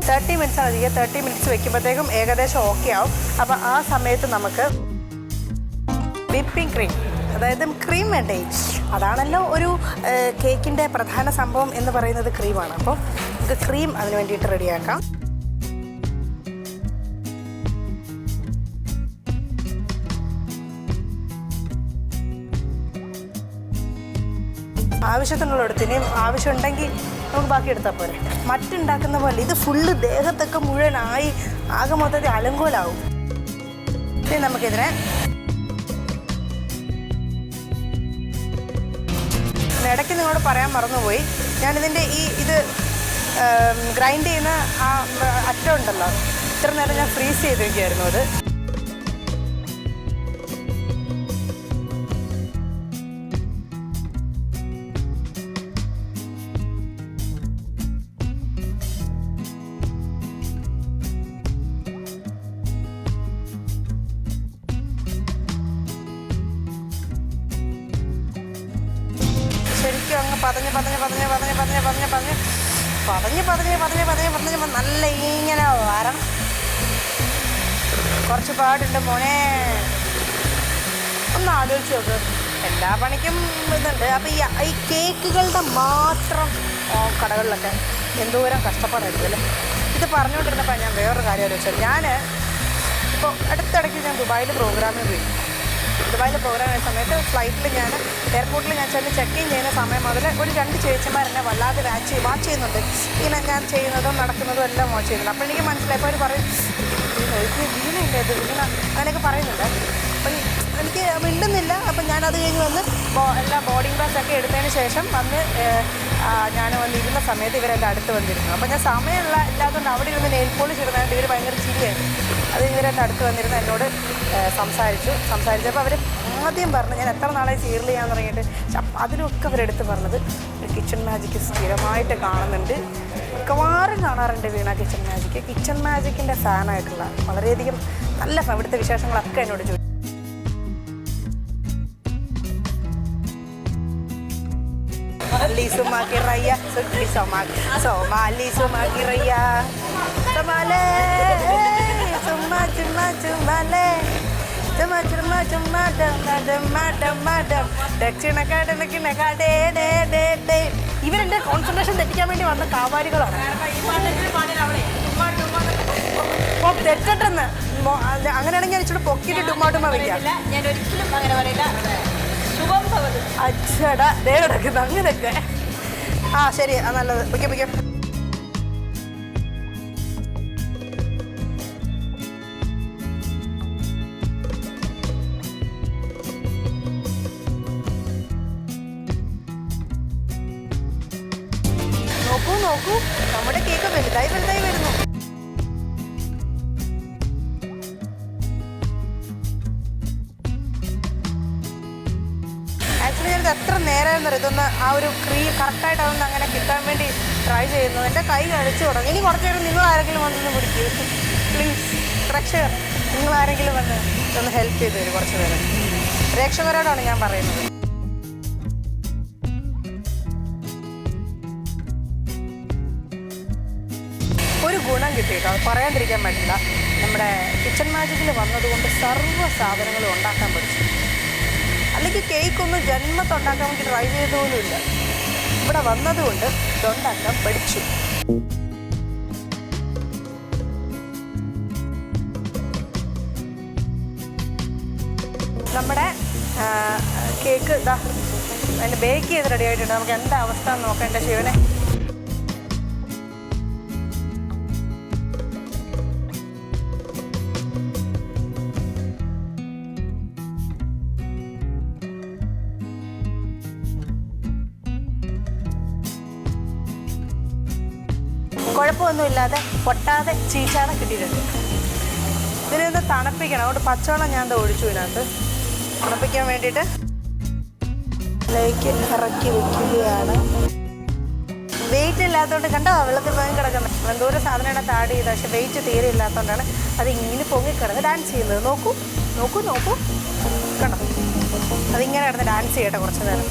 30 minutes ആണ് ചെയ്യുക. 30 minutes വെക്കുമ്പോഴത്തേക്കും ഏകദേശം ഓക്കെ ആവും. അപ്പോൾ ആ സമയത്ത് നമുക്ക് വിപ്പിംഗ് ക്രീം, അതായത് ക്രീം വേണ്ടേ, അതാണല്ലോ ഒരു കേക്കിൻ്റെ പ്രധാന സംഭവം എന്ന് പറയുന്നത് ക്രീമാണ്. അപ്പോൾ നമുക്ക് ക്രീം അതിന് വേണ്ടിയിട്ട് റെഡിയാക്കാം. ആവശ്യത്തിനുള്ളടത്ത് ഇനിയും ആവശ്യമുണ്ടെങ്കിൽ നമുക്ക് ബാക്കി എടുത്താൽ പോരെ. മറ്റുണ്ടാക്കുന്ന പോലെ ഇത് ഫുള്ള് ദേഹത്തൊക്കെ മുഴുവനായി ആകെ മൊത്തത്തിൽ അലങ്കോലാവും. ഇനി നമുക്കിതിനെ ഇടയ്ക്ക് നിങ്ങളോട് പറയാൻ മറന്നുപോയി, ഞാനിതിൻ്റെ ഇത് ഗ്രൈൻഡ് ചെയ്യുന്ന ആ അറ്റം ഉണ്ടല്ലോ, ഇത്ര നേരം ഞാൻ ഫ്രീസ് ചെയ്ത് വയ്ക്കുമായിരുന്നു. അത് ശരിക്കും അങ്ങ് പതഞ്ഞ് നല്ല ഇങ്ങനെ വരണം. കുറച്ച് പാടുണ്ട് മോനെ, ഒന്ന് ആലോചിച്ച് നോക്ക്. എല്ലാ പണിക്കും ഇതുണ്ട്. അപ്പോൾ ഈ കേക്കുകളുടെ മാത്രം കടകളിലൊക്കെ എന്തോരം കഷ്ടപ്പാടായിരിക്കും അല്ലേ. ഇത് പറഞ്ഞുകൊണ്ടിരുന്നപ്പോൾ ഞാൻ വേറൊരു കാര്യം ആലോചിച്ചത്. ഞാൻ ഇപ്പോൾ അടുത്തിടയ്ക്ക് ഞാൻ ദുബായിൽ പ്രോഗ്രാമിന് പോയി. ദുബായിൽ പ്രോഗ്രാം ചെയ്യുന്ന സമയത്ത് ഫ്ലൈറ്റിൽ ഞാൻ എയർപോർട്ടിൽ ഞാൻ ചെന്ന് ചെക്ക് ഇൻ ചെയ്യുന്ന സമയം മുതൽ ഒരു 2 ചേച്ചിമാരെന്നെ വല്ലാതെ വാച്ച് ചെയ്യുന്നുണ്ട്. ഇങ്ങനെ ഞാൻ ചെയ്യുന്നതും നടക്കുന്നതും എല്ലാം വാച്ച് ചെയ്യുന്നുണ്ട്. അപ്പോൾ എനിക്ക് മനസ്സിലായപ്പോൾ അവർ പറയും, വീണയില്ല ഇത് വീണ അങ്ങനെയൊക്കെ പറയുന്നുണ്ട്. അപ്പം എനിക്ക് മിണ്ടുന്നില്ല. അപ്പം ഞാനത് കഴിഞ്ഞ് വന്ന് എല്ലാ ബോർഡിംഗ് പാസ് ഒക്കെ എടുത്തതിന് ശേഷം വന്ന് ഞാൻ വന്നിരുന്ന സമയത്ത് ഇവരെൻ്റെ അടുത്ത് വന്നിരുന്നു. അപ്പം ഞാൻ സമയമുള്ള ഇല്ലാത്തതുകൊണ്ട് അവിടെ ഇരുന്ന് നെയിൽ പോളിഷ് ഇടുന്നതായിട്ട് ഇവർ ഭയങ്കര ചിരിയായിരുന്നു. അത് ഇവരെൻ്റെ അടുത്ത് വന്നിരുന്ന് എന്നോട് സംസാരിച്ചപ്പോൾ അവർ ആദ്യം പറഞ്ഞു, ഞാൻ എത്ര നാളായി സീരിയൽ ചെയ്യാൻ തുടങ്ങിയിട്ട്. അതിലൊക്കെ അവരെടുത്ത് പറഞ്ഞത് ഒരു കിച്ചൺ മാജിക്ക് സ്ഥിരമായിട്ട് കാണുന്നുണ്ട്, മിക്കവാറും കാണാറുണ്ട് വീണ കിച്ചൺ മാജിക്ക്. കിച്ചൺ മാജിക്കിൻ്റെ ഫാനായിട്ടുള്ള വളരെയധികം നല്ല ഇവിടുത്തെ വിശേഷങ്ങളൊക്കെ എന്നോട് ചോദിച്ചു. Sumaki raya, Somali sumaki raya, Somale, madam. ഇവരെൻ്റെ കോൺസെൻട്രേഷൻ തെറ്റിക്കാൻ വേണ്ടി വന്ന കാവാരികളാണ്. തെറ്റട്ടെന്ന് അങ്ങനെയാണെങ്കിൽ ഇച്ചിരി പൊക്കിയിട്ട് ഡുമാഡുമ വയ്ക്കാം. ഞാൻ ഒരിക്കലും അങ്ങനെ പറയില്ല. അച്ഛടാ ദേ കിടക്കുന്നു അങ്ങനെയൊക്കെ. ആ ശരി, ആ നല്ലത്. പൊയ്ക്കോ. നോക്കൂ നമ്മുടെ കേക്ക് വലുതായി വരുന്നു. ഞാനിത് എത്ര നേരമെന്ന് അറിയാം ഇതൊന്ന് ആ ഒരു ക്രീം കറക്റ്റായിട്ട് അതൊന്ന് അങ്ങനെ കിട്ടാൻ വേണ്ടി ട്രൈ ചെയ്യുന്നു. എൻ്റെ കൈ കഴിച്ചു തുടങ്ങി. ഇനി കുറച്ച് നേരം നിങ്ങൾ ആരെങ്കിലും വന്നൊന്ന് പിടിക്കൂ പ്ലീസ്. പ്രേക്ഷകർ നിങ്ങളാരെങ്കിലും വന്ന് ഒന്ന് ഹെൽപ്പ് ചെയ്ത് തരും കുറച്ച് നേരം. പ്രേക്ഷകരോടാണ് ഞാൻ പറയുന്നത്. ഒരു ഗുണം കിട്ടിയിട്ടോ, അത് പറയാതിരിക്കാൻ പറ്റില്ല. നമ്മുടെ കിച്ചൺ മാജിക്കിൽ വന്നതുകൊണ്ട് സർവ്വ സാധനങ്ങളും ഉണ്ടാക്കാൻ പഠിച്ചു. അല്ലെങ്കിൽ കേക്കൊന്നും ജന്മത്തുണ്ടാക്കാൻ വേണ്ടി ട്രൈ ചെയ്തതുപോലുമില്ല. ഇവിടെ വന്നതുകൊണ്ട് ഇതുണ്ടാക്കാൻ പഠിച്ചു. നമ്മുടെ കേക്ക് ഇതാ അതിൻ്റെ ബേക്ക് ചെയ്ത് റെഡി ആയിട്ടുണ്ട്. നമുക്ക് എന്താ അവസ്ഥ എന്ന് നോക്കാം. എൻ്റെ ശിവനെ കുഴപ്പമൊന്നുമില്ലാതെ പൊട്ടാതെ ചീച്ചാതെ കിട്ടിയിട്ടുണ്ട്. ഇതിനൊന്ന് തണുപ്പിക്കണം. അതുകൊണ്ട് പച്ചവെള്ളം ഞാൻ ഒഴിച്ചു ഇതിനകത്ത് തണുപ്പിക്കാൻ വേണ്ടിയിട്ട്. ഇതിലേക്ക് ഇറക്കി വെക്കുകയാണ്. വെയിറ്റ് ഇല്ലാത്തതുകൊണ്ട് കണ്ടോ വെള്ളത്തിൽ പോയി കിടക്കുന്നത്. എന്തോരം സാധനമാണ് ആഡ് ചെയ്തത്, പക്ഷേ വെയിറ്റ് തീരെ ഇല്ലാത്തതുകൊണ്ടാണ് അത് ഇങ്ങനെ പൊങ്ങിക്കിടന്ന് ഡാൻസ് ചെയ്യുന്നത്. നോക്കൂ കണ്ടോ, അതിങ്ങനെ കിടന്ന് ഡാൻസ് ചെയ്യട്ടെ കുറച്ച് നേരം.